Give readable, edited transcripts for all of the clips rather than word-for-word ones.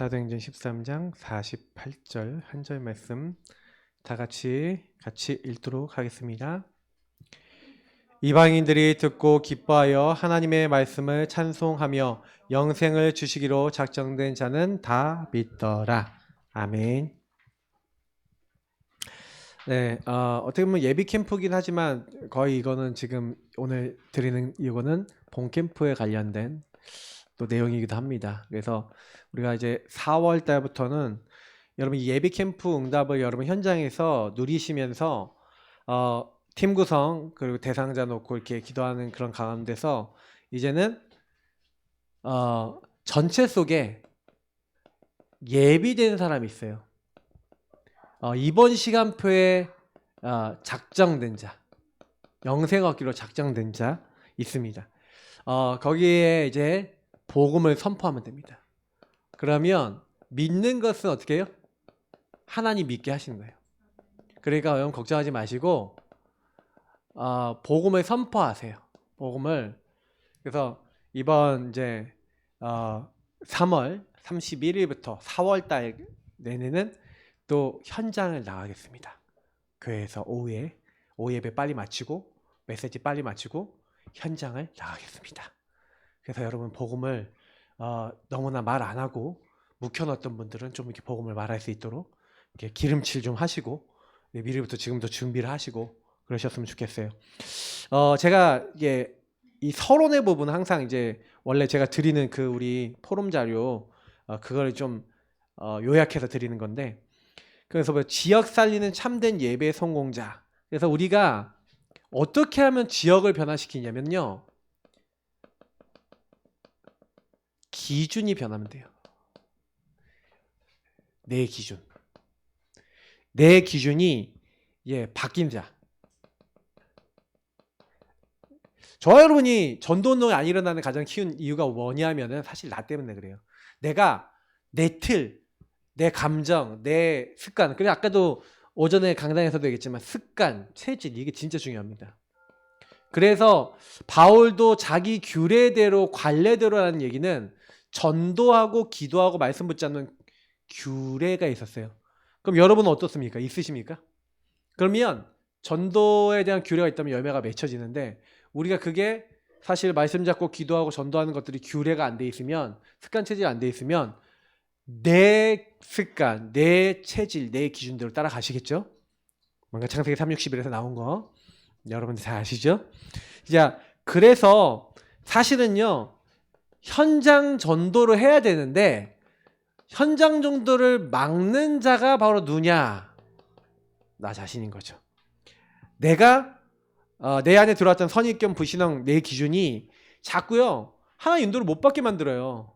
사도행전 13장 48절 한 절 말씀 다 같이 읽도록 하겠습니다. 이방인들이 듣고 기뻐하여 하나님의 말씀을 찬송하며 영생을 주시기로 작정된 자는 다 믿더라. 아멘. 네, 어떻게 보면 예비 캠프긴 하지만 거의 이거는 지금 오늘 드리는 이거는 본 캠프에 관련된 또 내용이기도 합니다. 그래서 우리가 이제 4월 달부터는 여러분 예비 캠프 응답을 여러분 현장에서 누리시면서 팀 구성 그리고 대상자 놓고 이렇게 기도하는 그런 가운데서 이제는 전체 속에 예비된 사람이 있어요. 이번 시간표에 작정된 자, 영생 얻기로 작정된 자 있습니다. 거기에 이제 복음을 선포하면 됩니다. 그러면 믿는 것은 어떻게 해요? 하나님 믿게 하시는 거예요. 그러니까 여러분 걱정하지 마시고 복음을 선포하세요. 복음을. 그래서 이번 이제 3월 31일부터 4월 달 내내는 또 현장을 나가겠습니다. 교회에서 오후 예배 빨리 마치고 메시지 빨리 마치고 현장을 나가겠습니다. 그래서 여러분 복음을 너무나 말 안 하고 묵혀놨던 분들은 좀 이렇게 복음을 말할 수 있도록 이렇게 기름칠 좀 하시고 미리부터 지금도 준비를 하시고 그러셨으면 좋겠어요. 제가 이게 이 서론의 부분은 항상 이제 원래 제가 드리는 그 우리 포럼 자료 그걸 좀 요약해서 드리는 건데, 그래서 뭐 지역 살리는 참된 예배 성공자. 그래서 우리가 어떻게 하면 지역을 변화시키냐면요, 기준이 변하면 돼요. 내 기준이 바뀐 자. 저와 여러분이 전도운동이 안 일어나는 가장 큰 이유가 뭐냐면은 사실 나 때문에 그래요. 내가 내 틀, 내 감정, 내 습관. 그래서 아까도 오전에 강단에서도 얘기했지만 습관, 체질 이게 진짜 중요합니다. 그래서 바울도 자기 규례대로 관례대로라는 얘기는 전도하고 기도하고 말씀 붙잡는 규례가 있었어요. 그럼 여러분은 어떻습니까? 있으십니까? 그러면 전도에 대한 규례가 있다면 열매가 맺혀지는데, 우리가 그게 사실 말씀 잡고 기도하고 전도하는 것들이 규례가 안 돼 있으면, 습관 체질이 안 돼 있으면 내 습관, 내 체질, 내 기준대로 따라가시겠죠? 뭔가 창세기 3:61에서 나온 거 여러분들 잘 아시죠? 자, 그래서 사실은요, 현장 전도를 해야 되는데 현장 전도를 막는 자가 바로 누구냐? 나 자신인 거죠. 내가 내 안에 들어왔던 선입견, 불신앙, 내 기준이 자꾸요 하나님 인도를 못 받게 만들어요.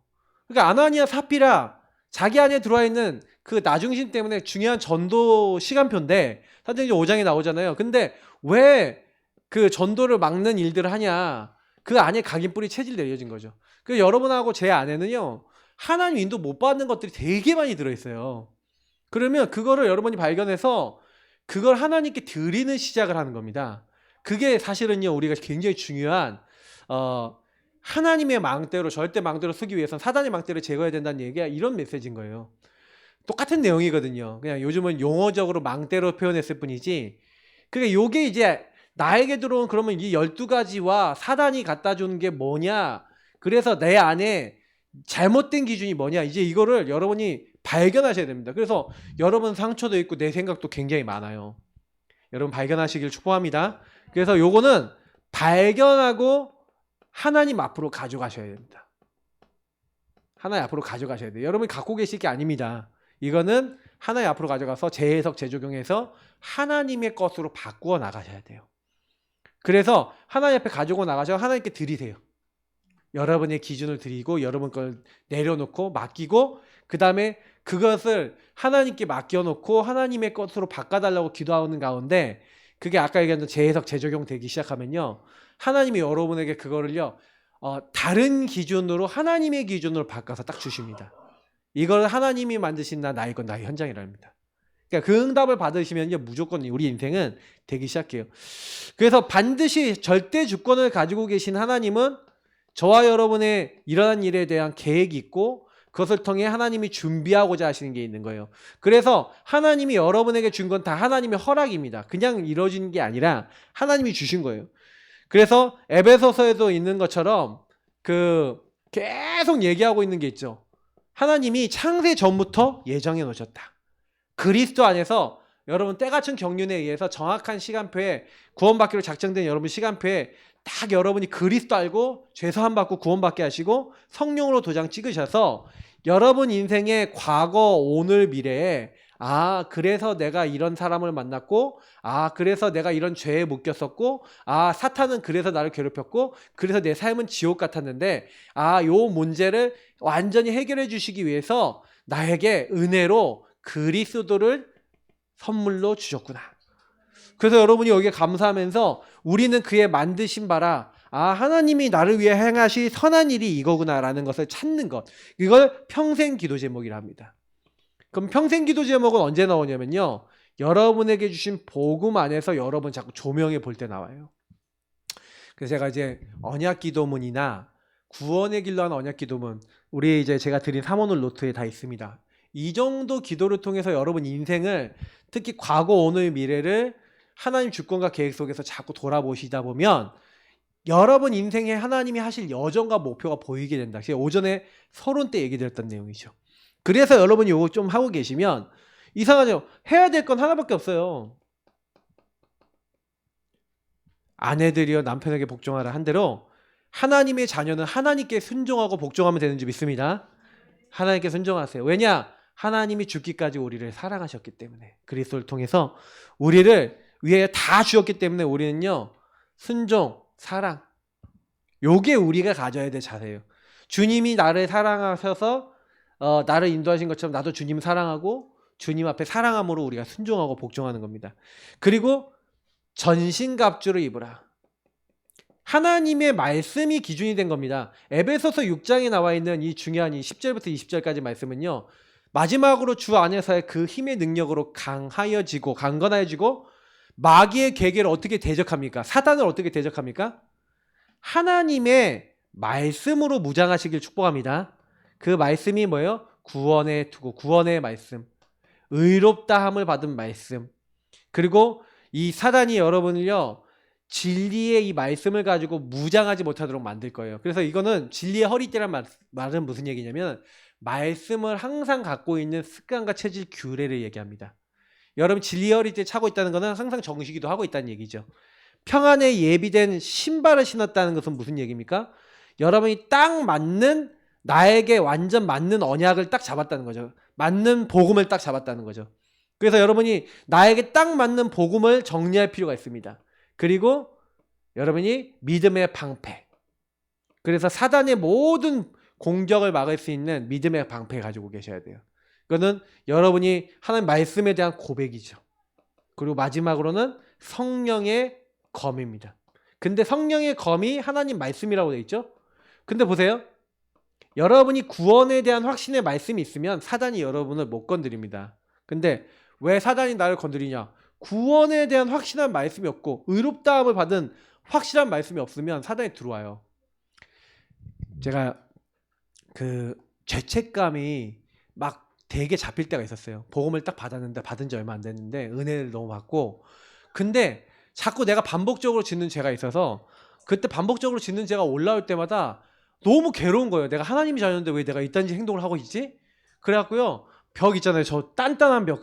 그러니까 아나니아 삽비라 자기 안에 들어와 있는 그 나중심 때문에 중요한 전도 시간표인데 사도행전 5장에 나오잖아요. 근데 왜 그 전도를 막는 일들을 하냐? 그 안에 각인뿌리 체질 내려진 거죠. 그래서 여러분하고 제 안에는요 하나님 인도 못 받는 것들이 되게 많이 들어있어요. 그러면 그거를 여러분이 발견해서 그걸 하나님께 드리는 시작을 하는 겁니다. 그게 사실은요 우리가 굉장히 중요한 하나님의 망대로, 절대 망대로 쓰기 위해서는 사단의 망대를 제거해야 된다는 얘기가 이런 메시지인 거예요. 똑같은 내용이거든요. 그냥 요즘은 용어적으로 망대로 표현했을 뿐이지. 그러니까 요게 이제 나에게 들어온 그러면 이 12가지와 사단이 갖다 주는 게 뭐냐, 그래서 내 안에 잘못된 기준이 뭐냐, 이제 이거를 여러분이 발견하셔야 됩니다. 그래서 여러분 상처도 있고 내 생각도 굉장히 많아요. 여러분 발견하시길 축복합니다. 그래서 요거는 발견하고 하나님 앞으로 가져가셔야 됩니다. 하나님 앞으로 가져가셔야 돼요. 여러분이 갖고 계실 게 아닙니다. 이거는 하나님 앞으로 가져가서 재해석, 재조경해서 하나님의 것으로 바꾸어 나가셔야 돼요. 그래서 하나님 앞에 가지고 나가셔서 하나님께 드리세요. 여러분의 기준을 드리고 여러분 걸 내려놓고 맡기고, 그 다음에 그것을 하나님께 맡겨놓고 하나님의 것으로 바꿔달라고 기도하는 가운데, 그게 아까 얘기한 재해석, 재적용 되기 시작하면요 하나님이 여러분에게 그거를요 다른 기준으로, 하나님의 기준으로 바꿔서 딱 주십니다. 이걸 하나님이 만드신 나의 건 나의 현장이랍니다. 그러니까 그 응답을 받으시면요 무조건 우리 인생은 되기 시작해요. 그래서 반드시 절대 주권을 가지고 계신 하나님은 저와 여러분의 일어난 일에 대한 계획이 있고 그것을 통해 하나님이 준비하고자 하시는 게 있는 거예요. 그래서 하나님이 여러분에게 준 건 다 하나님의 허락입니다. 그냥 이루어진 게 아니라 하나님이 주신 거예요. 그래서 에베소서에도 있는 것처럼 계속 얘기하고 있는 게 있죠. 하나님이 창세 전부터 예정해 놓으셨다. 그리스도 안에서 여러분 때같은 경륜에 의해서 정확한 시간표에 구원받기로 작정된 여러분 시간표에 딱 여러분이 그리스도 알고 죄사함 받고 구원받게 하시고 성령으로 도장 찍으셔서 여러분 인생의 과거, 오늘, 미래에 그래서 내가 이런 사람을 만났고 그래서 내가 이런 죄에 묶였었고 사탄은 그래서 나를 괴롭혔고 그래서 내 삶은 지옥 같았는데 요 문제를 완전히 해결해 주시기 위해서 나에게 은혜로 그리스도를 선물로 주셨구나. 그래서 여러분이 여기에 감사하면서 우리는 그의 만드신 바라 하나님이 나를 위해 행하실 선한 일이 이거구나 라는 것을 찾는 것, 이걸 평생 기도 제목이라 합니다. 그럼 평생 기도 제목은 언제 나오냐면요, 여러분에게 주신 복음 안에서 여러분 자꾸 조명해 볼 때 나와요. 그래서 제가 이제 언약 기도문이나 구원의 길로 하는 언약 기도문, 우리 이제 제가 드린 3오늘 노트에 다 있습니다. 이 정도 기도를 통해서 여러분 인생을, 특히 과거, 오늘, 미래를 하나님 주권과 계획 속에서 자꾸 돌아보시다 보면 여러분 인생에 하나님이 하실 여정과 목표가 보이게 된다. 제가 오전에 서론 때 얘기 드렸던 내용이죠. 그래서 여러분이 이거 좀 하고 계시면 이상하죠? 해야 될 건 하나밖에 없어요. 아내들이여 남편에게 복종하라 한 대로 하나님의 자녀는 하나님께 순종하고 복종하면 되는 줄 믿습니다. 하나님께 순종하세요. 왜냐? 하나님이 죽기까지 우리를 사랑하셨기 때문에, 그리스도를 통해서 우리를 위해 다 주었기 때문에 우리는요, 순종, 사랑, 요게 우리가 가져야 될 자세예요. 주님이 나를 사랑하셔서 나를 인도하신 것처럼 나도 주님 사랑하고 주님 앞에 사랑함으로 우리가 순종하고 복종하는 겁니다. 그리고 전신갑주를 입으라. 하나님의 말씀이 기준이 된 겁니다. 에베소서 6장에 나와 있는 이 중요한 이 10절부터 20절까지 말씀은요, 마지막으로 주 안에서의 그 힘의 능력으로 강건하여지고 마귀의 계계를 어떻게 대적합니까? 사단을 어떻게 대적합니까? 하나님의 말씀으로 무장하시길 축복합니다. 그 말씀이 뭐예요? 구원의 투구, 구원의 말씀, 의롭다함을 받은 말씀. 그리고 이 사단이 여러분을요, 진리의 이 말씀을 가지고 무장하지 못하도록 만들 거예요. 그래서 이거는 진리의 허리띠란 말은 무슨 얘기냐면, 말씀을 항상 갖고 있는 습관과 체질, 규례를 얘기합니다. 여러분 진리의 허리띠 차고 있다는 것은 항상 정시기도 하고 있다는 얘기죠. 평안에 예비된 신발을 신었다는 것은 무슨 얘기입니까? 여러분이 딱 맞는, 나에게 완전 맞는 언약을 딱 잡았다는 거죠. 맞는 복음을 딱 잡았다는 거죠. 그래서 여러분이 나에게 딱 맞는 복음을 정리할 필요가 있습니다. 그리고 여러분이 믿음의 방패, 그래서 사단의 모든 공격을 막을 수 있는 믿음의 방패 가지고 계셔야 돼요. 그거는 여러분이 하나님 말씀에 대한 고백이죠. 그리고 마지막으로는 성령의 검입니다. 근데 성령의 검이 하나님 말씀이라고 되어 있죠. 근데 보세요, 여러분이 구원에 대한 확신의 말씀이 있으면 사단이 여러분을 못 건드립니다. 근데 왜 사단이 나를 건드리냐? 구원에 대한 확실한 말씀이 없고 의롭다함을 받은 확실한 말씀이 없으면 사단이 들어와요. 제가 죄책감이 막 되게 잡힐 때가 있었어요. 복음을 딱 받았는데, 받은 지 얼마 안 됐는데 은혜를 너무 받고, 근데 자꾸 내가 반복적으로 짓는 죄가 있어서 그때 반복적으로 짓는 죄가 올라올 때마다 너무 괴로운 거예요. 내가 하나님이 자녀인데 왜 내가 이딴 행동을 하고 있지? 그래갖고요, 벽 있잖아요. 저 단단한 벽,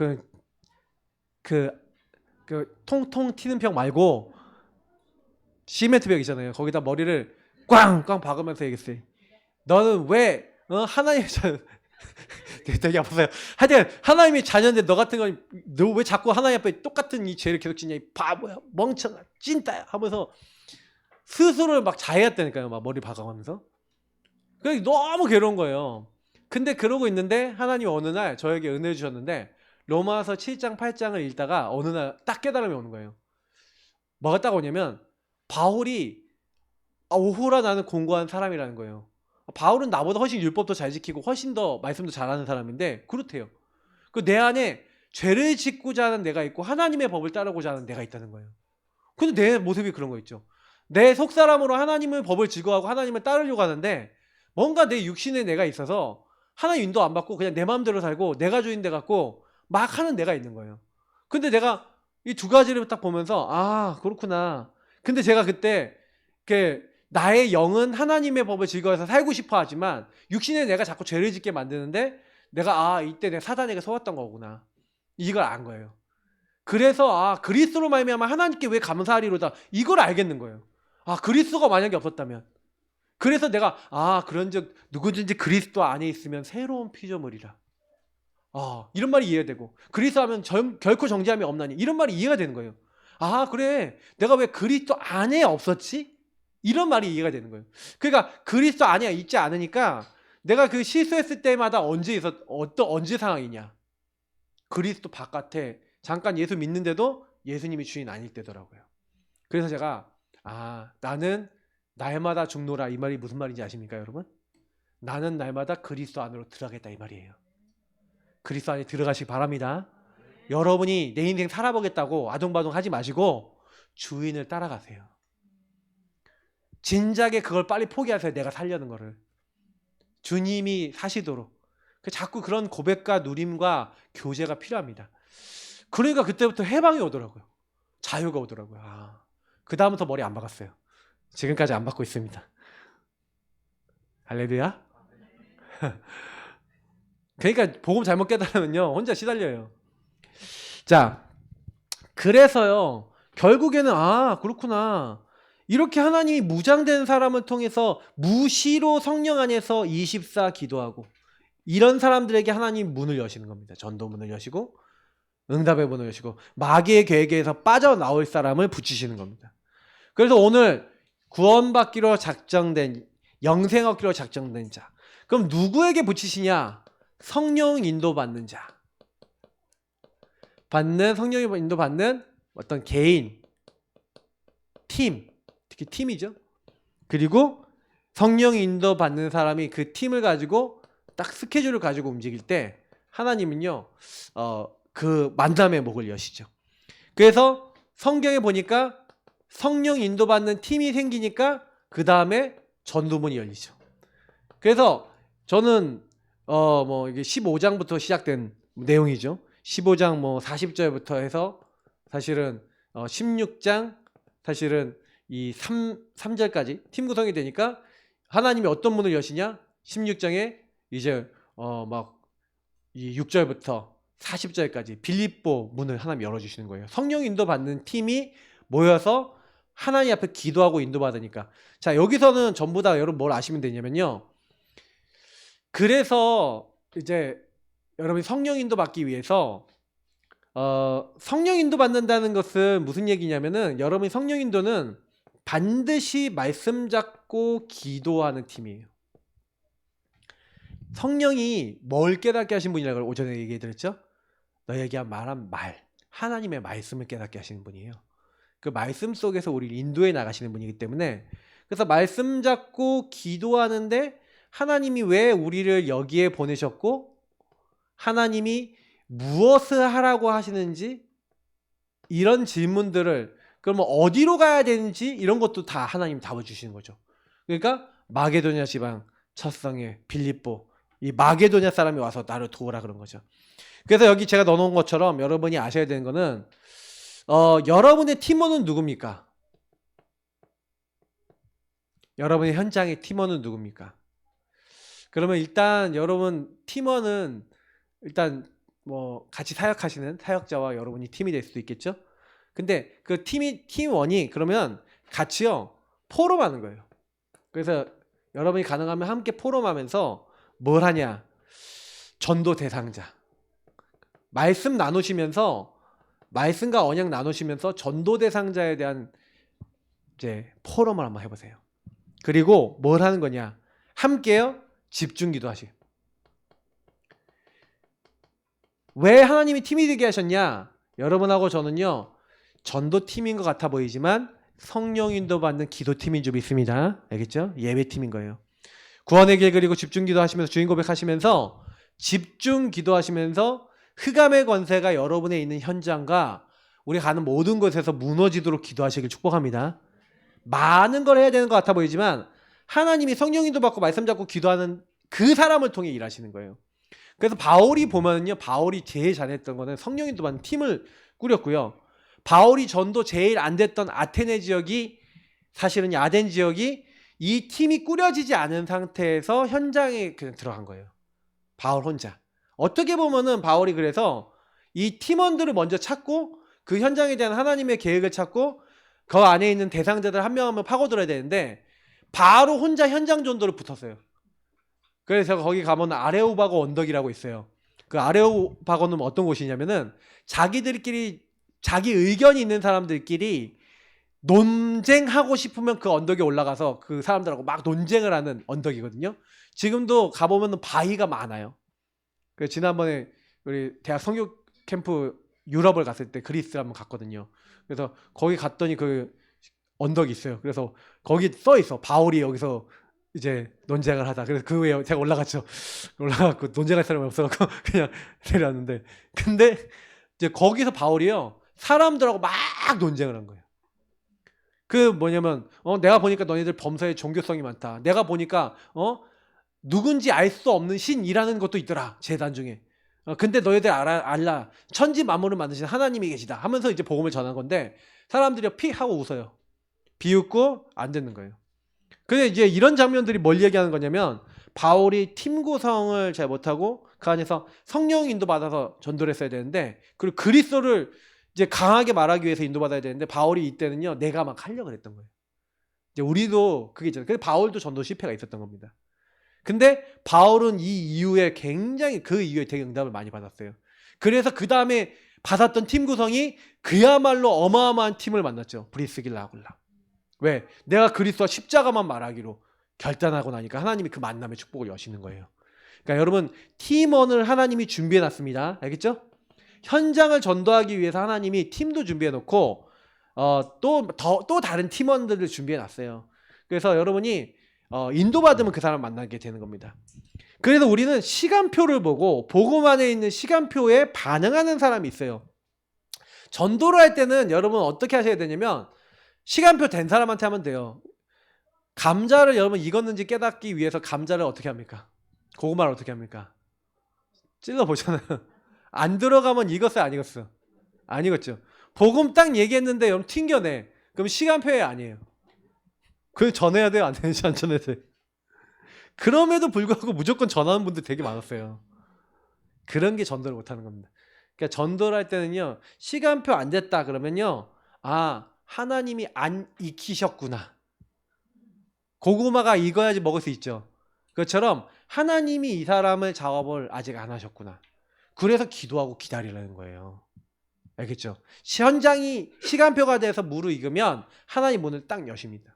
통통 튀는 벽 말고 시멘트 벽 있잖아요. 거기다 머리를 꽝꽝 박으면서 얘기했어요. 너는 왜 하나님의 자녀 되게 아팠어요. 하여튼 하나님의 자녀인데 너 같은 건 너 왜 자꾸 하나님 앞에 똑같은 이 죄를 계속 짓냐, 이 바보야, 멍청아, 찐따야 하면서 스스로를 막 자해했다니까요. 막 머리 박아가면서. 그게 너무 괴로운 거예요. 근데 그러고 있는데 하나님이 어느 날 저에게 은혜를 주셨는데, 로마서 7장 8장을 읽다가 어느 날 딱 깨달음이 오는 거예요. 뭐가 딱 오냐면, 바울이 오호라 나는 공고한 사람이라는 거예요. 바울은 나보다 훨씬 율법도 잘 지키고 훨씬 더 말씀도 잘하는 사람인데 그렇대요. 내 안에 죄를 짓고자 하는 내가 있고 하나님의 법을 따르고자 하는 내가 있다는 거예요. 근데 내 모습이 그런 거 있죠. 내 속사람으로 하나님의 법을 즐거워하고 하나님을 따르려고 하는데 뭔가 내 육신의 내가 있어서 하나님 인도 안 받고 그냥 내 마음대로 살고 내가 주인 돼 갖고 막 하는 내가 있는 거예요. 근데 내가 이 두 가지를 딱 보면서 아 그렇구나. 근데 제가 그때 나의 영은 하나님의 법을 즐거워해서 살고 싶어 하지만 육신에 내가 자꾸 죄를 짓게 만드는데 내가 아 이때 내가 사단에게 속았던 거구나. 이걸 안 거예요. 그래서 아 그리스도로 말미암아 하나님께 왜 감사하리로다 이걸 알겠는 거예요. 아 그리스도가 만약에 없었다면 그래서 내가 아 그런즉 누구든지 그리스도 안에 있으면 새로운 피조물이라. 아 이런 말이 이해되고 그리스도 하면 결코 정죄함이 없나니 이런 말이 이해가 되는 거예요. 아 그래 내가 왜 그리스도 안에 없었지? 이런 말이 이해가 되는 거예요. 그러니까 그리스도 안에 있지 않으니까 내가 그 실수했을 때마다 언제 상황이냐. 그리스도 바깥에 잠깐 예수 믿는데도 예수님이 주인 아닐 때더라고요. 그래서 제가 아 나는 날마다 죽노라 이 말이 무슨 말인지 아십니까 여러분? 나는 날마다 그리스도 안으로 들어가겠다 이 말이에요. 그리스도 안에 들어가시기 바랍니다. 여러분이 내 인생 살아보겠다고 아동바동 하지 마시고 주인을 따라가세요. 진작에 그걸 빨리 포기하세요. 내가 살려는 거를. 주님이 사시도록. 자꾸 그런 고백과 누림과 교제가 필요합니다. 그러니까 그때부터 해방이 오더라고요. 자유가 오더라고요. 아, 그 다음부터 머리 안 박았어요. 지금까지 안 받고 있습니다. 할렐루야. 그러니까 복음 잘못 깨달으면요 혼자 시달려요. 자, 그래서요 결국에는 아 그렇구나. 이렇게 하나님이 무장된 사람을 통해서 무시로 성령 안에서 24 기도하고 이런 사람들에게 하나님 문을 여시는 겁니다. 전도 문을 여시고 응답의 문을 여시고 마귀의 계획에서 빠져나올 사람을 붙이시는 겁니다. 그래서 오늘 구원받기로 작정된 영생 얻기로 작정된 자. 그럼 누구에게 붙이시냐? 성령 인도받는 자. 성령 인도받는 어떤 개인, 팀, 특히 팀이죠. 그리고 성령 인도받는 사람이 그 팀을 가지고 딱 스케줄을 가지고 움직일 때 하나님은요 그 만남의 목을 여시죠. 그래서 성경에 보니까 성령 인도받는 팀이 생기니까 그 다음에 전도문이 열리죠. 그래서 저는 이게 15장부터 시작된 내용이죠. 15장 40절부터 해서 사실은 16장 사실은 이 3절까지 팀 구성이 되니까 하나님이 어떤 문을 여시냐? 16장에 이제 이 6절부터 40절까지 빌립보 문을 하나님 열어주시는 거예요. 성령 인도받는 팀이 모여서 하나님 앞에 기도하고 인도받으니까. 자, 여기서는 전부 다 여러분 뭘 아시면 되냐면요. 그래서 이제 여러분이 성령 인도받기 위해서 성령 인도받는다는 것은 무슨 얘기냐면은 여러분이 성령 인도는 반드시 말씀 잡고 기도하는 팀이에요. 성령이 뭘 깨닫게 하신 분이라고 오전에 얘기해드렸죠? 너에게 말한 말, 하나님의 말씀을 깨닫게 하시는 분이에요. 그 말씀 속에서 우리를 인도해 나가시는 분이기 때문에 그래서 말씀 잡고 기도하는데 하나님이 왜 우리를 여기에 보내셨고 하나님이 무엇을 하라고 하시는지 이런 질문들을 그러면 어디로 가야 되는지 이런 것도 다 하나님 답을 주시는 거죠. 그러니까 마게도냐 지방 첫성에 빌립보 이 마게도냐 사람이 와서 나를 도우라 그런 거죠. 그래서 여기 제가 넣어놓은 것처럼 여러분이 아셔야 되는 거는 여러분의 팀원은 누굽니까? 여러분의 현장의 팀원은 누굽니까? 그러면 일단 여러분 팀원은 일단 같이 사역하시는 사역자와 여러분이 팀이 될 수도 있겠죠? 근데 그 팀원이 그러면 같이요 포럼하는 거예요. 그래서 여러분이 가능하면 함께 포럼하면서 뭘 하냐? 전도 대상자. 말씀 나누시면서 말씀과 언약 나누시면서 전도 대상자에 대한 이제 포럼을 한번 해보세요. 그리고 뭘 하는 거냐? 함께요 집중 기도하시고. 왜 하나님이 팀이 되게 하셨냐? 여러분하고 저는요 전도팀인 것 같아 보이지만 성령 인도받는 기도팀인 줄 믿습니다. 알겠죠? 예배팀인 거예요. 구원의 길 그리고 집중 기도하시면서 주인 고백하시면서 집중 기도하시면서 흑암의 권세가 여러분에 있는 현장과 우리 가는 모든 곳에서 무너지도록 기도하시길 축복합니다. 많은 걸 해야 되는 것 같아 보이지만 하나님이 성령 인도 받고 말씀 잡고 기도하는 그 사람을 통해 일하시는 거예요. 그래서 바울이 보면요, 바울이 제일 잘했던 거는 성령이 도받은 팀을 꾸렸고요. 바울이 전도 제일 안 됐던 아테네 지역이, 사실은 야덴 지역이 이 팀이 꾸려지지 않은 상태에서 현장에 그냥 들어간 거예요. 바울 혼자. 어떻게 보면은 바울이 그래서 이 팀원들을 먼저 찾고 그 현장에 대한 하나님의 계획을 찾고 그 안에 있는 대상자들 한 명 한 명 파고들어야 되는데 바로 혼자 현장 전도를 붙었어요. 그래서 거기 가면 아레오바고 언덕이라고 있어요. 그 아레오바고는 어떤 곳이냐면은 자기들끼리, 자기 의견이 있는 사람들끼리 논쟁하고 싶으면 그 언덕에 올라가서 그 사람들하고 막 논쟁을 하는 언덕이거든요. 지금도 가보면 바위가 많아요. 그래서 지난번에 우리 대학 성교 캠프 유럽을 갔을 때 그리스 한번 갔거든요. 그래서 거기 갔더니 그 언덕이 있어요. 그래서 거기 써 있어. 바울이 여기서 이제 논쟁을 하다. 그래서 그 위에 제가 올라갔죠. 올라가고 논쟁할 사람이 없어갖고 그냥 내려왔는데, 근데 이제 거기서 바울이요, 사람들하고 막 논쟁을 한 거예요. 그 뭐냐면 내가 보니까 너희들 범사에 종교성이 많다. 내가 보니까 누군지 알 수 없는 신이라는 것도 있더라, 제단 중에. 근데 너희들 알라, 천지 만물을 만드신 하나님이 계시다 하면서 이제 복음을 전한 건데 사람들이 픽 하고 웃어요. 비웃고 안 듣는 거예요. 근데 이제 이런 장면들이 뭘 얘기하는 거냐면 바울이 팀 구성을 잘 못하고 그 안에서 성령 인도받아서 전도를 했어야 되는데, 그리고 그리스도를 이제 강하게 말하기 위해서 인도받아야 되는데 바울이 이때는요, 내가 막 하려고 그랬던 거예요. 이제 우리도 그게 있잖아요. 그래서 바울도 전도 실패가 있었던 겁니다. 근데 바울은 이 이후에 굉장히, 그 이후에 되게 응답을 많이 받았어요. 그래서 그 다음에 받았던 팀 구성이 그야말로 어마어마한 팀을 만났죠. 브리스길라 아굴라. 왜? 내가 그리스도와 십자가만 말하기로 결단하고 나니까 하나님이 그 만남의 축복을 여시는 거예요. 그러니까 여러분, 팀원을 하나님이 준비해놨습니다. 알겠죠? 현장을 전도하기 위해서 하나님이 팀도 준비해놓고 또 다른 팀원들을 준비해놨어요. 그래서 여러분이 인도받으면 그 사람 만나게 되는 겁니다. 그래서 우리는 시간표를 보고 복음 안에 있는 시간표에 반응하는 사람이 있어요. 전도를 할 때는 여러분 어떻게 하셔야 되냐면 시간표 된 사람한테 하면 돼요. 감자를 여러분 익었는지 깨닫기 위해서 감자를 어떻게 합니까? 고구마를 어떻게 합니까? 찔러보잖아요. 안 들어가면 익었어요, 안 익었어? 안 익었죠. 복음 딱 얘기했는데 여러분 튕겨내. 그럼 시간표에 아니에요. 그걸 전해야 돼요, 안 되는지 안 전해야 돼요? 그럼에도 불구하고 무조건 전하는 분들 되게 많았어요. 그런 게 전도를 못하는 겁니다. 그러니까 전도를 할 때는요, 시간표 안 됐다 그러면요, 하나님이 안 익히셨구나. 고구마가 익어야지 먹을 수 있죠. 그것처럼 하나님이 이 사람의 작업을 아직 안 하셨구나. 그래서 기도하고 기다리라는 거예요. 알겠죠? 현장이 시간표가 돼서 무르익으면 하나님 문을 딱 여십니다.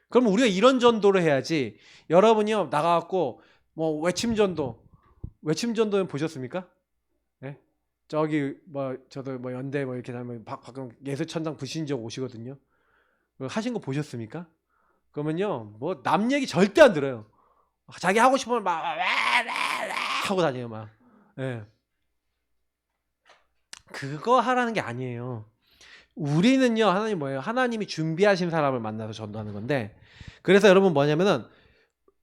그럼 우리가 이런 전도를 해야지. 여러분이요, 나가갖고 외침전도는 보셨습니까? 네? 저기 저도 연대 이렇게 하면 가끔 예수천당 부신적 오시거든요. 하신 거 보셨습니까? 그러면요, 남 얘기 절대 안 들어요. 자기 하고 싶으면 막 하고 다녀요, 막. 예. 그거 하라는 게 아니에요. 우리는요, 하나님 뭐예요? 하나님이 준비하신 사람을 만나서 전도하는 건데, 그래서 여러분 뭐냐면은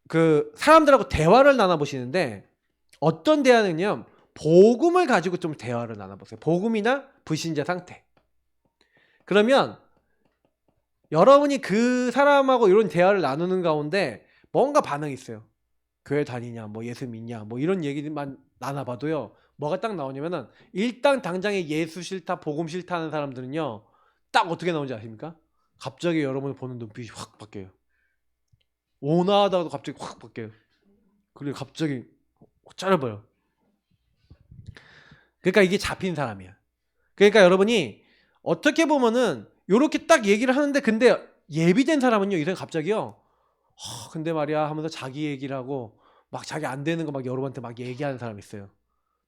그 사람들하고 대화를 나눠보시는데 어떤 대화는요, 복음을 가지고 좀 대화를 나눠보세요. 복음이나 불신자 상태. 그러면 여러분이 그 사람하고 이런 대화를 나누는 가운데 뭔가 반응이 있어요. 교회 다니냐, 예수 믿냐, 이런 얘기만 나눠봐도요, 뭐가 딱 나오냐면은 일단 당장에 예수 싫다, 복음 싫다 하는 사람들은요, 딱 어떻게 나오는지 아십니까? 갑자기 여러분이 보는 눈빛이 확 바뀌어요. 온화하다가도 갑자기 확 바뀌어요. 그리고 갑자기 짧아요. 그러니까 이게 잡힌 사람이야. 그러니까 여러분이 어떻게 보면은 요렇게 딱 얘기를 하는데, 근데 예비된 사람은요, 이 사람 갑자기요, 근데 말이야 하면서 자기 얘기를 하고 막 자기 안 되는 거 막 여러분한테 막 얘기하는 사람이 있어요.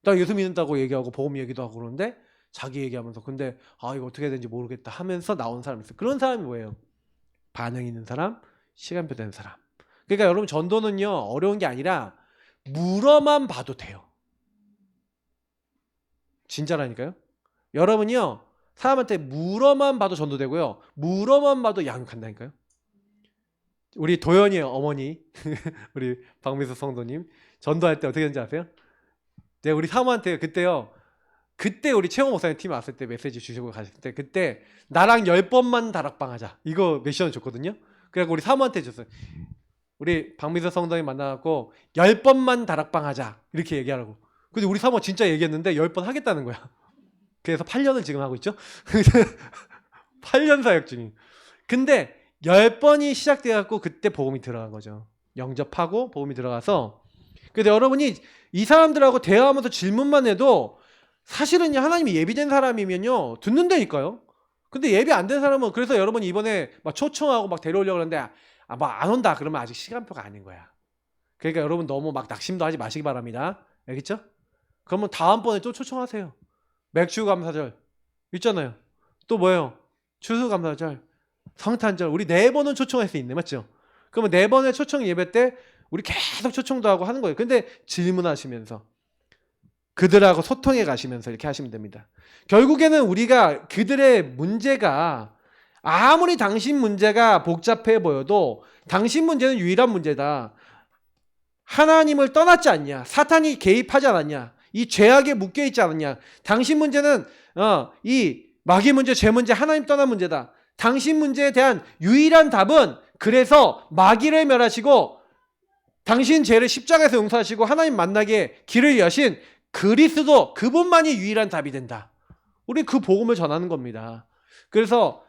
나 예수 믿는다고 얘기하고 복음 얘기도 하고 그러는데 자기 얘기하면서 근데 이거 어떻게 해야 되는지 모르겠다 하면서 나온 사람이 있어요. 그런 사람이 뭐예요? 반응 있는 사람, 시간표 된 사람. 그러니까 여러분, 전도는요, 어려운 게 아니라 물어만 봐도 돼요. 진짜라니까요. 여러분이요, 사람한테 물어만 봐도 전도되고요, 물어만 봐도 양육한다니까요. 우리 도연이 어머니 우리 박미수 성도님 전도할 때 어떻게 했는지 아세요? 네, 우리 사모한테 그때요. 그때 우리 최홍 목사님 팀 왔을 때 메시지 주시고 가실 때 그때 나랑 10번만 다락방 하자. 이거 미션 줬거든요. 그래갖고 우리 사모한테 줬어요. 우리 박미수 성도님 만나갖고 10번만 다락방 하자. 이렇게 얘기하라고. 근데 우리 사모 진짜 얘기했는데 10번 하겠다는 거야. 그래서 8년을 지금 하고 있죠. 8년 사역 중이. 근데 10번이 시작돼갖고 그때 복음이 들어간 거죠. 영접하고 복음이 들어가서. 근데 여러분이 이 사람들하고 대화하면서 질문만 해도 사실은 하나님이 예비된 사람이면요 듣는다니까요. 근데 예비 안 된 사람은 그래서 여러분이 이번에 막 초청하고 막 데려오려고 그러는데 막 안 온다 그러면 아직 시간표가 아닌 거야. 그러니까 여러분 너무 막 낙심도 하지 마시기 바랍니다. 알겠죠? 그러면 다음번에 또 초청하세요. 맥주 감사절 있잖아요. 또 뭐예요? 추수 감사절, 성탄절. 우리 4번은 초청할 수 있네, 맞죠? 그러면 4번의 초청 예배 때 우리 계속 초청도 하고 하는 거예요. 근데 질문하시면서 그들하고 소통해 가시면서 이렇게 하시면 됩니다. 결국에는 우리가 그들의 문제가 아무리 당신 문제가 복잡해 보여도 당신 문제는 유일한 문제다. 하나님을 떠났지 않냐? 사탄이 개입하지 않았냐? 이 죄악에 묶여 있지 않았냐? 당신 문제는 이 마귀 문제, 죄 문제, 하나님 떠난 문제다. 당신 문제에 대한 유일한 답은 그래서 마귀를 멸하시고 당신 죄를 십자가에서 용서하시고 하나님 만나게 길을 여신 그리스도 그분만이 유일한 답이 된다. 우리 그 복음을 전하는 겁니다. 그래서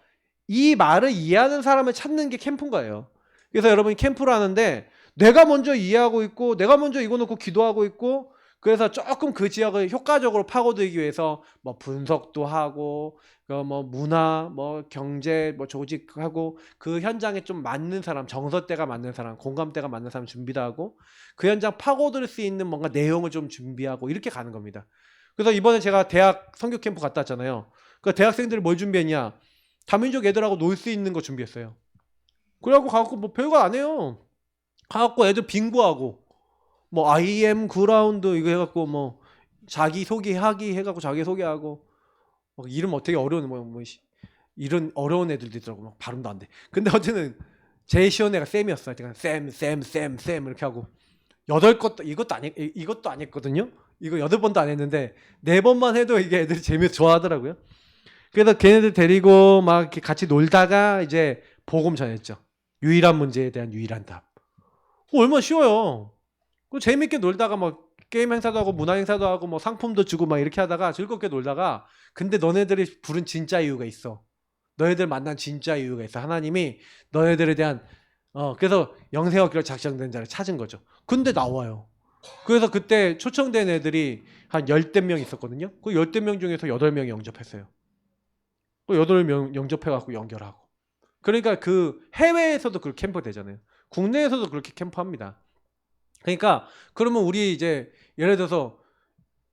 이 말을 이해하는 사람을 찾는 게 캠프인 거예요. 그래서 여러분이 캠프를 하는데 내가 먼저 이해하고 있고 내가 먼저 이거 놓고 기도하고 있고 그래서 조금 그 지역을 효과적으로 파고들기 위해서 뭐 분석도 하고 뭐 문화, 뭐 경제, 뭐 조직하고 그 현장에 좀 맞는 사람, 정서대가 맞는 사람, 공감대가 맞는 사람 준비도 하고 그 현장 파고들 수 있는 뭔가 내용을 좀 준비하고 이렇게 가는 겁니다. 그래서 이번에 제가 대학 선교 캠프 갔다 왔잖아요. 그 대학생들이 뭘 준비했냐? 다민족 애들하고 놀 수 있는 거 준비했어요. 그래갖고 가갖고 뭐 별거 안 해요. 가갖고 애들 빙고하고 뭐 I am 그라운드 이거 해갖고 뭐 자기 소개하기 해갖고 자기 소개하고 이름 어떻게 어려운 이런 어려운 애들도 있더라고. 막 발음도 안 돼. 근데 어쨌든 제일 쉬운 애가 쌤이었어. 쌤 이렇게 하고 8것도 이것도 안 했거든요. 이거 8번도 안 했는데 4번만 해도 이게 애들이 재미있어 좋아하더라고요. 그래서 걔네들 데리고 막 이렇게 같이 놀다가 이제 복음 전했죠. 유일한 문제에 대한 유일한 답. 얼마나 쉬워요. 재밌게 놀다가 뭐 게임 행사도 하고 문화 행사도 하고 뭐 상품도 주고 막 이렇게 하다가 즐겁게 놀다가 근데 너네들이 부른 진짜 이유가 있어. 너희들 만난 진짜 이유가 있어. 하나님이 너희들에 대한 그래서 영생 얻기로 작정된 자를 찾은 거죠. 근데 나와요. 그래서 그때 초청된 애들이 한 10대 명 있었거든요. 그 10대 명 중에서 8명이 영접했어요. 또 8명 영접해갖고 연결하고. 그러니까 그 해외에서도 그렇게 캠프 되잖아요. 국내에서도 그렇게 캠프합니다. 그러니까 그러면 우리 이제 예를 들어서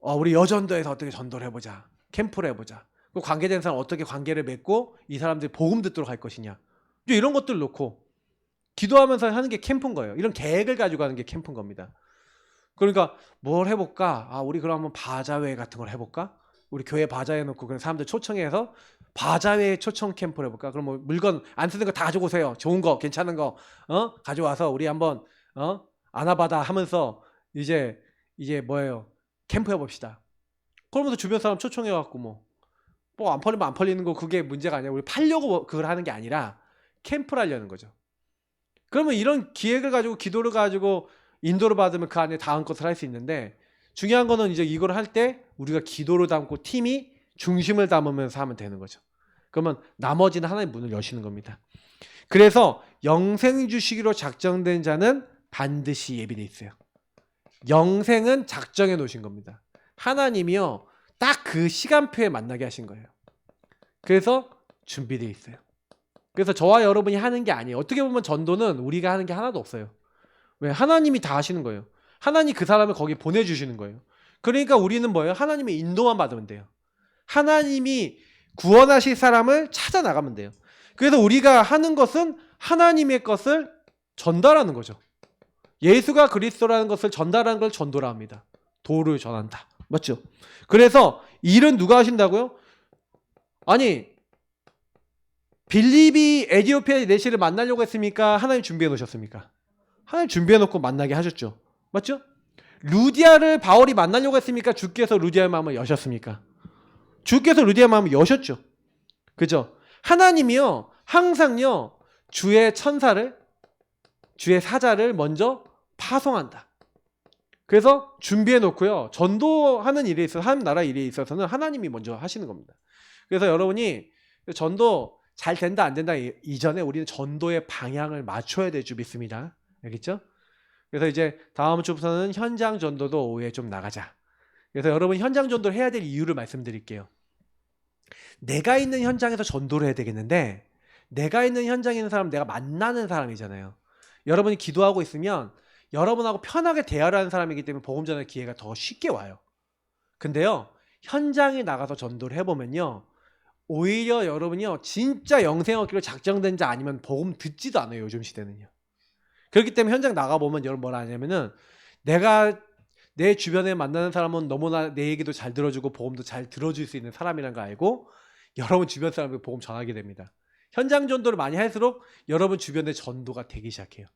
우리 여전도에서 어떻게 전도를 해보자. 캠프를 해보자. 그 관계된 사람 어떻게 관계를 맺고 이 사람들이 복음 듣도록 할 것이냐. 이런 것들 놓고 기도하면서 하는 게 캠프인 거예요. 이런 계획을 가지고 하는 게 캠프인 겁니다. 그러니까 뭘 해볼까? 우리 그럼 한번 바자회 같은 걸 해볼까? 우리 교회 바자회 놓고 그런 사람들 초청해서 바자회 초청 캠프를 해볼까? 그럼 뭐 물건 안 쓰는 거 다 가져오세요. 좋은 거, 괜찮은 거 가져와서 우리 한번 아나바다 하면서 이제 뭐예요? 캠프 해봅시다. 그러면서 주변 사람 초청해갖고 뭐 안 팔리면 안 팔리는 거 그게 문제가 아니라 우리 팔려고 그걸 하는 게 아니라 캠프를 하려는 거죠. 그러면 이런 기획을 가지고 기도를 가지고 인도를 받으면 그 안에 다음 것을 할 수 있는데 중요한 거는 이제 이걸 할 때 우리가 기도를 담고 팀이 중심을 담으면서 하면 되는 거죠. 그러면 나머지는 하나의 문을 여시는 겁니다. 그래서 영생 주시기로 작정된 자는 반드시 예비돼 있어요. 영생은 작정해 놓으신 겁니다. 하나님이요 딱 그 시간표에 만나게 하신 거예요. 그래서 준비돼 있어요. 그래서 저와 여러분이 하는 게 아니에요. 어떻게 보면 전도는 우리가 하는 게 하나도 없어요. 왜? 하나님이 다 하시는 거예요. 하나님 그 사람을 거기 보내주시는 거예요. 그러니까 우리는 뭐예요? 하나님의 인도만 받으면 돼요. 하나님이 구원하실 사람을 찾아 나가면 돼요. 그래서 우리가 하는 것은 하나님의 것을 전달하는 거죠. 예수가 그리스도라는 것을 전달하는 걸 전도라 합니다. 도를 전한다. 맞죠? 그래서 일은 누가 하신다고요? 아니 빌립이 에디오피아 내시를 만나려고 했습니까? 하나님 준비해 놓으셨습니까? 하나님 준비해 놓고 만나게 하셨죠. 맞죠? 루디아를 바울이 만나려고 했습니까? 주께서 루디아의 마음을 여셨습니까? 주께서 루디아의 마음을 여셨죠. 그죠? 하나님이요 항상요 주의 천사를, 주의 사자를 먼저 파송한다. 그래서 준비해 놓고요 전도하는 일에 있어서, 하나님 나라 일에 있어서는 하나님이 먼저 하시는 겁니다. 그래서 여러분이 전도 잘 된다 안 된다 이전에 우리는 전도의 방향을 맞춰야 될 줄 믿습니다. 알겠죠? 그래서 이제 다음 주부터는 현장 전도도 오후에 좀 나가자. 그래서 여러분 현장 전도를 해야 될 이유를 말씀드릴게요. 내가 있는 현장에서 전도를 해야 되겠는데, 내가 있는 현장에 있는 사람, 내가 만나는 사람이잖아요. 여러분이 기도하고 있으면 여러분하고 편하게 대화를 하는 사람이기 때문에 복음 전할 기회가 더 쉽게 와요. 근데요 현장에 나가서 전도를 해보면요 오히려 여러분이요 진짜 영생 얻기로 작정된 자 아니면 복음 듣지도 않아요. 요즘 시대는요. 그렇기 때문에 현장 나가보면 여러분 뭐라 하냐면은, 내가 내 주변에 만나는 사람은 너무나 내 얘기도 잘 들어주고 복음도 잘 들어줄 수 있는 사람이라는 거 알고 여러분 주변 사람에게 복음 전하게 됩니다. 현장 전도를 많이 할수록 여러분 주변에 전도가 되기 시작해요.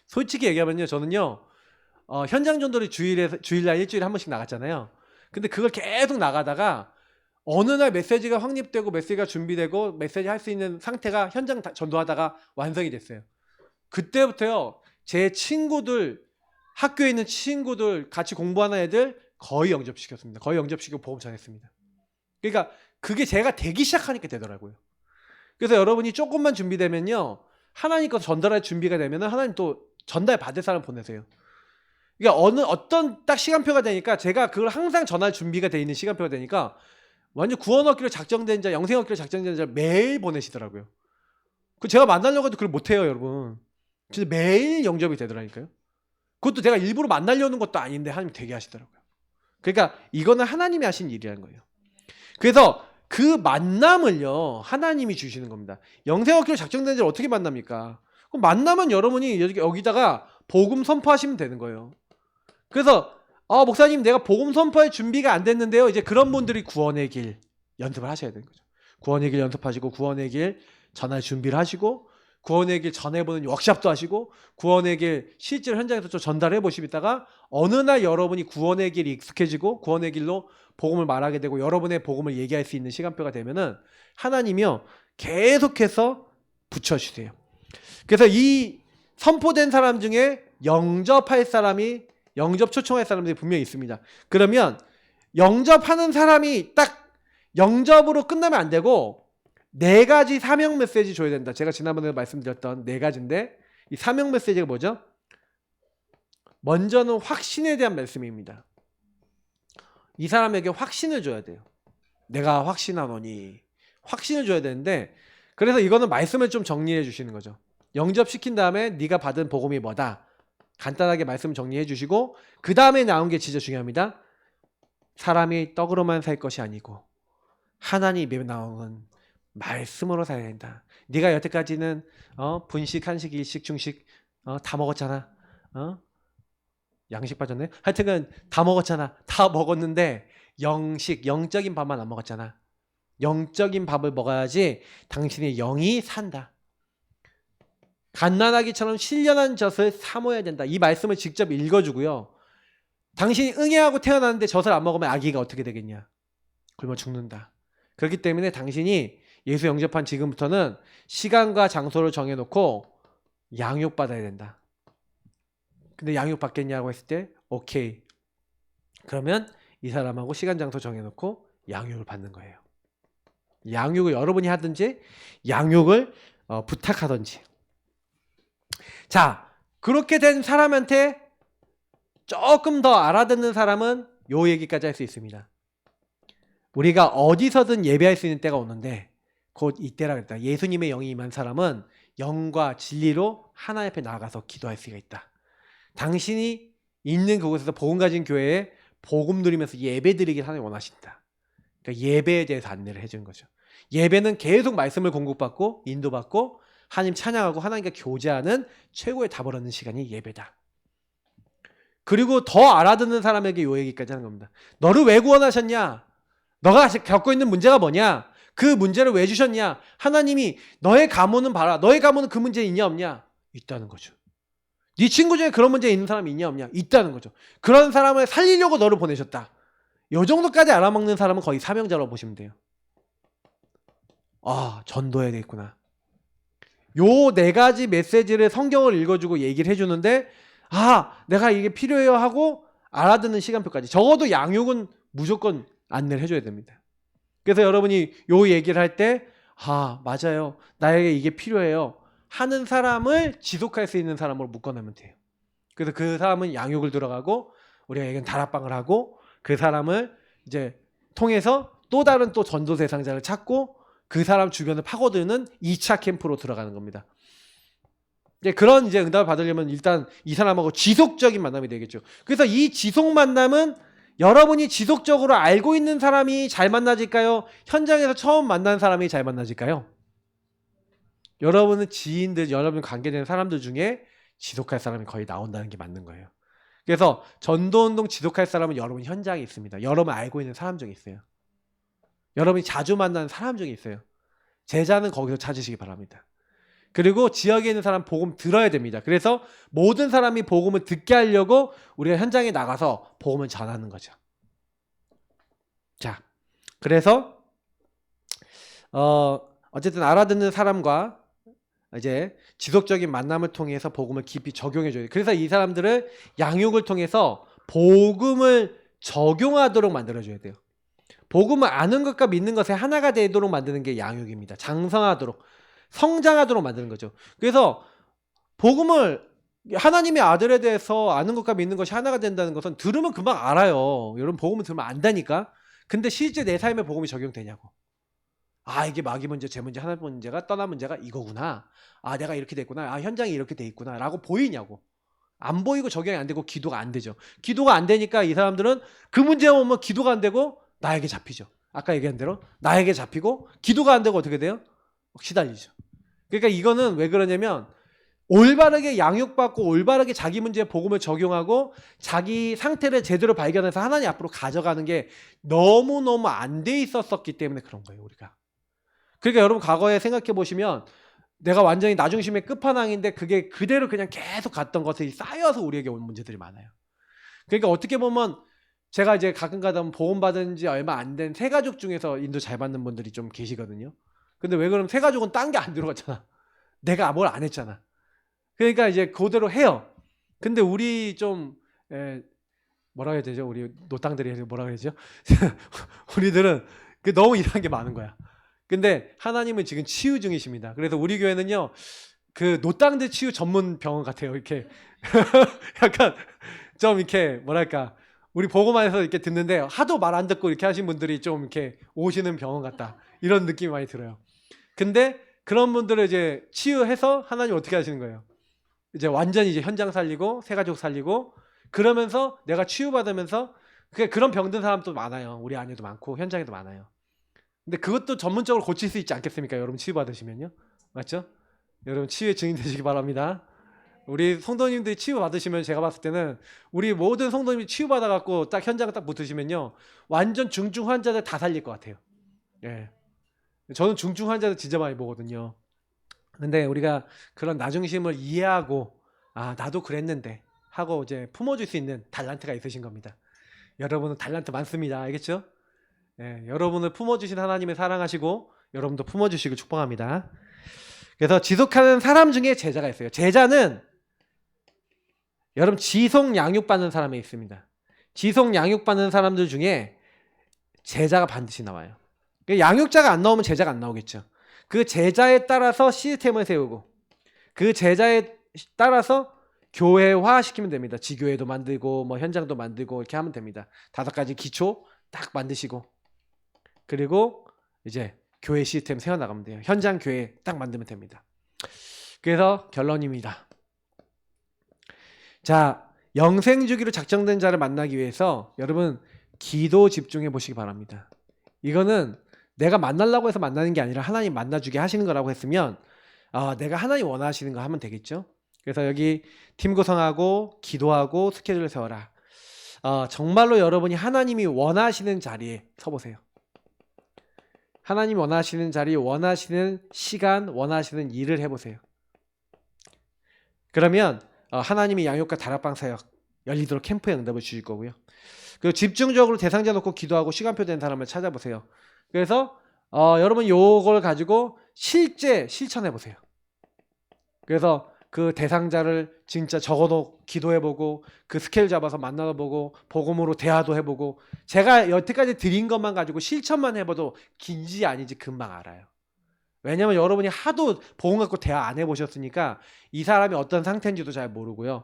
솔직히 얘기하면요 저는요 현장 전도를 주일날 일주일에 한 번씩 나갔잖아요. 근데 그걸 계속 나가다가 어느 날 메시지가 확립되고 메시지가 준비되고 메시지 할 수 있는 상태가 현장 전도하다가 완성이 됐어요. 그때부터요 제 친구들, 학교에 있는 친구들, 같이 공부하는 애들 거의 영접시켰습니다. 거의 영접시키고 복음 전했습니다. 그러니까 그게 제가 되기 시작하니까 되더라고요. 그래서 여러분이 조금만 준비되면요 하나님 거 전달할 준비가 되면 하나님 또 전달 받을 사람 보내세요. 그러니까 어떤 딱 시간표가 되니까 제가 그걸 항상 전할 준비가 돼 있는 시간표가 되니까 완전 구원 얻기로 작정된 자, 영생 얻기로 작정된 자 매일 보내시더라고요. 그 제가 만나려고 해도 그걸 못해요, 여러분. 진짜 매일 영접이 되더라니까요. 그것도 제가 일부러 만나려는 것도 아닌데 하나님이 되게 하시더라고요. 그러니까 이거는 하나님이 하신 일이라는 거예요. 그래서 그 만남을요 하나님이 주시는 겁니다. 영생 얻기로 작정된 자를 어떻게 만납니까? 그럼 만나면 여러분이 여기다가 복음 선포하시면 되는 거예요. 그래서 목사님 내가 복음 선포할 준비가 안 됐는데요. 이제 그런 분들이 구원의 길 연습을 하셔야 되는 거죠. 구원의 길 연습하시고 구원의 길 전할 준비를 하시고 구원의 길 전해보는 워크숍도 하시고 구원의 길 실제로 현장에서 좀 전달해 보시다가 어느 날 여러분이 구원의 길이 익숙해지고 구원의 길로 복음을 말하게 되고 여러분의 복음을 얘기할 수 있는 시간표가 되면은 하나님이요 계속해서 붙여주세요. 그래서 이 선포된 사람 중에 영접할 사람이, 영접 초청할 사람들이 분명히 있습니다. 그러면 영접하는 사람이 딱 영접으로 끝나면 안 되고 4가지 사명 메시지 줘야 된다. 제가 지난번에 말씀드렸던 4가지인데 이 사명 메시지가 뭐죠? 먼저는 확신에 대한 말씀입니다. 이 사람에게 확신을 줘야 돼요. 내가 확신하노니 확신을 줘야 되는데, 그래서 이거는 말씀을 좀 정리해 주시는 거죠. 영접시킨 다음에 네가 받은 복음이 뭐다 간단하게 말씀 정리해 주시고 그 다음에 나온 게 진짜 중요합니다. 사람이 떡으로만 살 것이 아니고 하나님이 나오는 말씀으로 살아야 된다. 네가 여태까지는 분식, 한식, 일식, 중식 다 먹었잖아. 양식 빠졌네. 하여튼간 다 먹었잖아. 다 먹었는데 영적인 밥만 안 먹었잖아. 영적인 밥을 먹어야지 당신의 영이 산다. 갓난아기처럼 신령한 젖을 사모해야 된다. 이 말씀을 직접 읽어주고요. 당신이 응애하고 태어났는데 젖을 안 먹으면 아기가 어떻게 되겠냐? 굶어 죽는다. 그렇기 때문에 당신이 예수 영접한 지금부터는 시간과 장소를 정해놓고 양육받아야 된다. 근데 양육받겠냐고 했을 때 오케이. 그러면 이 사람하고 시간 장소 정해놓고 양육을 받는 거예요. 양육을 여러분이 하든지 양육을 부탁하든지. 자, 그렇게 된 사람한테 조금 더 알아듣는 사람은 요 얘기까지 할 수 있습니다. 우리가 어디서든 예배할 수 있는 때가 오는데 곧 이때라 그랬다. 예수님의 영이 임한 사람은 영과 진리로 하나님 앞에 나아가서 기도할 수가 있다. 당신이 있는 그곳에서 복음 가진 교회에 복음 누리면서 예배 드리길 하나님 원하신다. 그러니까 예배에 대해서 안내를 해주는 거죠. 예배는 계속 말씀을 공급받고 인도받고 하나님 찬양하고 하나님과 교제하는 최고의 답을 얻는 시간이 예배다. 그리고 더 알아듣는 사람에게 요 얘기까지 하는 겁니다. 너를 왜 구원하셨냐? 너가 겪고 있는 문제가 뭐냐? 그 문제를 왜 주셨냐? 하나님이 너의 가문은 봐라. 너의 가문은 그 문제 있냐 없냐? 있다는 거죠. 네 친구 중에 그런 문제 있는 사람이 있냐 없냐? 있다는 거죠. 그런 사람을 살리려고 너를 보내셨다. 요 정도까지 알아먹는 사람은 거의 사명자라고 보시면 돼요. 아, 전도해야 되겠구나. 요 네 가지 메시지를 성경을 읽어주고 얘기를 해주는데, 아, 내가 이게 필요해요 하고 알아듣는 시간표까지. 적어도 양육은 무조건 안내를 해줘야 됩니다. 그래서 여러분이 요 얘기를 할 때, 아, 맞아요. 나에게 이게 필요해요 하는 사람을 지속할 수 있는 사람으로 묶어내면 돼요. 그래서 그 사람은 양육을 들어가고, 우리가 얘기는 다락방을 하고, 그 사람을 이제 통해서 또 다른 또 전도 대상자를 찾고, 그 사람 주변을 파고드는 2차 캠프로 들어가는 겁니다. 그런 이제 응답을 받으려면 일단 이 사람하고 지속적인 만남이 되겠죠. 그래서 이 지속 만남은 여러분이 지속적으로 알고 있는 사람이 잘 만나질까요? 현장에서 처음 만난 사람이 잘 만나질까요? 여러분은 지인들, 여러분 관계되는 사람들 중에 지속할 사람이 거의 나온다는 게 맞는 거예요. 그래서 전도운동 지속할 사람은 여러분 현장에 있습니다. 여러분 알고 있는 사람 중에 있어요. 여러분이 자주 만나는 사람 중에 있어요. 제자는 거기서 찾으시기 바랍니다. 그리고 지역에 있는 사람 복음 들어야 됩니다. 그래서 모든 사람이 복음을 듣게 하려고 우리가 현장에 나가서 복음을 전하는 거죠. 자, 그래서 어쨌든 알아듣는 사람과 이제 지속적인 만남을 통해서 복음을 깊이 적용해줘야 돼요. 그래서 이 사람들을 양육을 통해서 복음을 적용하도록 만들어줘야 돼요. 복음을 아는 것과 믿는 것에 하나가 되도록 만드는 게 양육입니다. 장성하도록, 성장하도록 만드는 거죠. 그래서 복음을 하나님의 아들에 대해서 아는 것과 믿는 것이 하나가 된다는 것은 들으면 금방 알아요. 여러분 복음을 들으면 안다니까. 근데 실제 내 삶에 복음이 적용되냐고. 아, 이게 마귀 문제, 제 문제, 하나님 문제가, 떠난 문제가 이거구나. 아, 내가 이렇게 됐구나. 아, 현장이 이렇게 돼 있구나 라고 보이냐고. 안 보이고 적용이 안 되고 기도가 안 되죠. 기도가 안 되니까 이 사람들은 그 문제가 오면 기도가 안 되고 나에게 잡히죠. 아까 얘기한 대로 나에게 잡히고 기도가 안 되고 어떻게 돼요? 시달리죠. 그러니까 이거는 왜 그러냐면 올바르게 양육받고 올바르게 자기 문제에 복음을 적용하고 자기 상태를 제대로 발견해서 하나님 앞으로 가져가는 게 너무너무 안 돼 있었기 때문에 그런 거예요, 우리가. 그러니까 여러분 과거에 생각해 보시면 내가 완전히 나중심의 끝판왕인데 그게 그대로 그냥 계속 갔던 것들이 쌓여서 우리에게 온 문제들이 많아요. 그러니까 어떻게 보면 제가 이제 가끔가다 보험 받은 지 얼마 안 된 새 가족 중에서 인도 잘 받는 분들이 좀 계시거든요. 근데 왜 그러면 새 가족은 딴 게 안 들어갔잖아. 내가 뭘 안 했잖아. 그러니까 이제 그대로 해요. 근데 우리 좀 뭐라 해야 되죠? 우리 노땅들이 뭐라 그러죠? 우리들은 너무 이상한 게 많은 거야. 근데 하나님은 지금 치유 중이십니다. 그래서 우리 교회는요, 그 노땅들 치유 전문 병원 같아요. 이렇게 약간 좀 이렇게 뭐랄까, 우리 보고만해서 이렇게 듣는데 하도 말 안 듣고 이렇게 하신 분들이 좀 이렇게 오시는 병원 같다, 이런 느낌이 많이 들어요. 근데 그런 분들을 이제 치유해서 하나님 어떻게 하시는 거예요? 이제 완전히 이제 현장 살리고 새 가족 살리고 그러면서 내가 치유받으면서 그런 병든 사람도 많아요. 우리 안에도 많고 현장에도 많아요. 근데 그것도 전문적으로 고칠 수 있지 않겠습니까? 여러분 치유받으시면요. 맞죠? 여러분 치유의 증인 되시기 바랍니다. 우리 성도님들이 치유받으시면 제가 봤을 때는 우리 모든 성도님이 치유받아갖고 딱 현장을 딱 붙으시면요, 완전 중증 환자들 다 살릴 것 같아요. 예. 저는 중증 환자들 진짜 많이 보거든요. 근데 우리가 그런 나중심을 이해하고, 아, 나도 그랬는데 하고 이제 품어줄 수 있는 달란트가 있으신 겁니다. 여러분은 달란트 많습니다. 알겠죠? 예, 여러분을 품어주신 하나님을 사랑하시고 여러분도 품어주시길 축복합니다. 그래서 지속하는 사람 중에 제자가 있어요. 제자는 여러분 지속 양육받는 사람이 있습니다. 지속 양육받는 사람들 중에 제자가 반드시 나와요. 양육자가 안 나오면 제자가 안 나오겠죠. 그 제자에 따라서 시스템을 세우고 그 제자에 따라서 교회화 시키면 됩니다. 지교회도 만들고 뭐 현장도 만들고 이렇게 하면 됩니다. 5가지 기초 딱 만드시고, 그리고 이제 교회 시스템 세워나가면 돼요. 현장 교회 딱 만들면 됩니다. 그래서 결론입니다. 자, 영생주기로 작정된 자를 만나기 위해서 여러분 기도 집중해 보시기 바랍니다. 이거는 내가 만나려고 해서 만나는 게 아니라 하나님 만나주게 하시는 거라고 했으면 내가 하나님 원하시는 거 하면 되겠죠. 그래서 여기 팀 구성하고 기도하고 스케줄을 세워라. 정말로 여러분이 하나님이 원하시는 자리에 서보세요. 하나님 원하시는 자리, 원하시는 시간, 원하시는 일을 해보세요. 그러면 하나님이 양육과 다락방 사역 열리도록 캠프에 응답을 주실 거고요. 그리고 집중적으로 대상자 놓고 기도하고 시간표 된 사람을 찾아보세요. 그래서 여러분 요걸 가지고 실제 실천해 보세요. 그래서 그 대상자를 진짜 적어도 기도해보고 그 스케일 잡아서 만나보고 복음으로 대화도 해보고 제가 여태까지 드린 것만 가지고 실천만 해봐도 긴지 아닌지 금방 알아요. 왜냐면 여러분이 하도 복음 갖고 대화 안 해보셨으니까 이 사람이 어떤 상태인지도 잘 모르고요.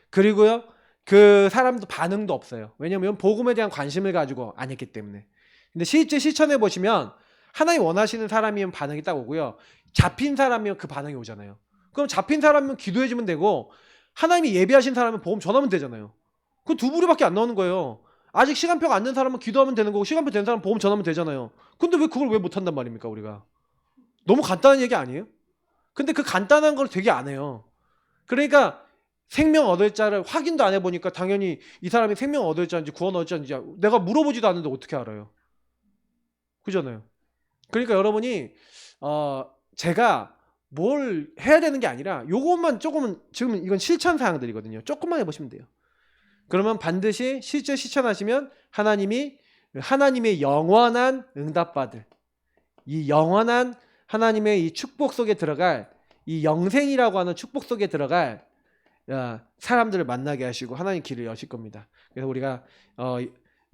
그리고요 그 사람도 반응도 없어요. 왜냐면 복음에 대한 관심을 가지고 안 했기 때문에. 근데 실제 실천해 보시면 하나님 원하시는 사람이면 반응이 딱 오고요. 잡힌 사람이면 그 반응이 오잖아요. 그럼 잡힌 사람이면 기도해주면 되고 하나님이 예비하신 사람은 복음 전하면 되잖아요. 그 두 부류밖에 안 나오는 거예요. 아직 시간표가 안 된 사람은 기도하면 되는 거고 시간표 된 사람은 복음 전하면 되잖아요. 근데 왜 그걸 왜 못한단 말입니까 우리가? 너무 간단한 얘기 아니에요? 근데 그 간단한 걸 되게 안 해요. 그러니까 생명 얻을 자를 확인도 안 해보니까 당연히 이 사람이 생명 얻을 자인지 구원 얻을 자인지 내가 물어보지도 않는데 어떻게 알아요? 그잖아요. 그러니까 여러분이 제가 뭘 해야 되는 게 아니라 요것만 조금은 지금 이건 실천 사항들이거든요. 조금만 해보시면 돼요. 그러면 반드시 실제 실천하시면 하나님의 영원한 응답받을 이 영원한 하나님의 이 축복 속에 들어갈 이 영생이라고 하는 축복 속에 들어갈 사람들을 만나게 하시고 하나님 길을 여실 겁니다. 그래서 우리가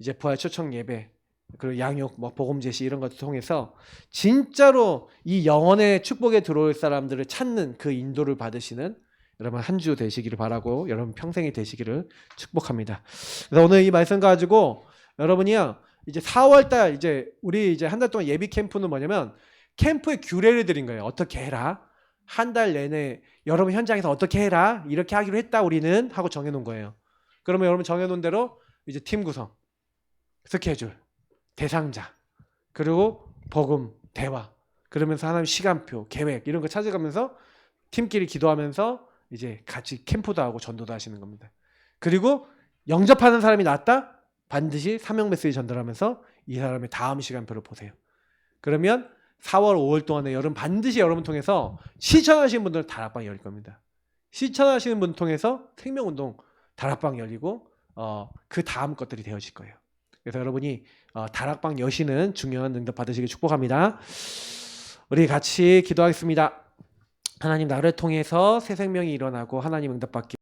이제 부활 초청 예배 그리고 양육, 복음 제시 이런 것을 통해서 진짜로 이 영혼의 축복에 들어올 사람들을 찾는 그 인도를 받으시는 여러분 한 주 되시기를 바라고 여러분 평생이 되시기를 축복합니다. 그래서 오늘 이 말씀 가지고 여러분이요 이제 4월달 이제 우리 이제 한 달 동안 예비 캠프는 뭐냐면 캠프의 규례를 드린 거예요. 어떻게 해라. 한 달 내내 여러분 현장에서 어떻게 해라. 이렇게 하기로 했다 우리는 하고 정해놓은 거예요. 그러면 여러분 정해놓은 대로 이제 팀 구성, 스케줄, 대상자, 그리고 복음, 대화, 그러면서 하나님 시간표, 계획 이런 거 찾아가면서 팀끼리 기도하면서 이제 같이 캠프도 하고 전도도 하시는 겁니다. 그리고 영접하는 사람이 났다? 반드시 사명 메시지 전달하면서 이 사람의 다음 시간표를 보세요. 그러면 4월, 5월 동안에 여러분 반드시 여러분 통해서 실천하시는 분들은 다락방이 열릴 겁니다. 실천하시는 분 통해서 생명운동 다락방 열리고 그 다음 것들이 되어질 거예요. 그래서 여러분이 다락방 여시는 중요한 응답 받으시길 축복합니다. 우리 같이 기도하겠습니다. 하나님 나를 통해서 새 생명이 일어나고 하나님 응답받기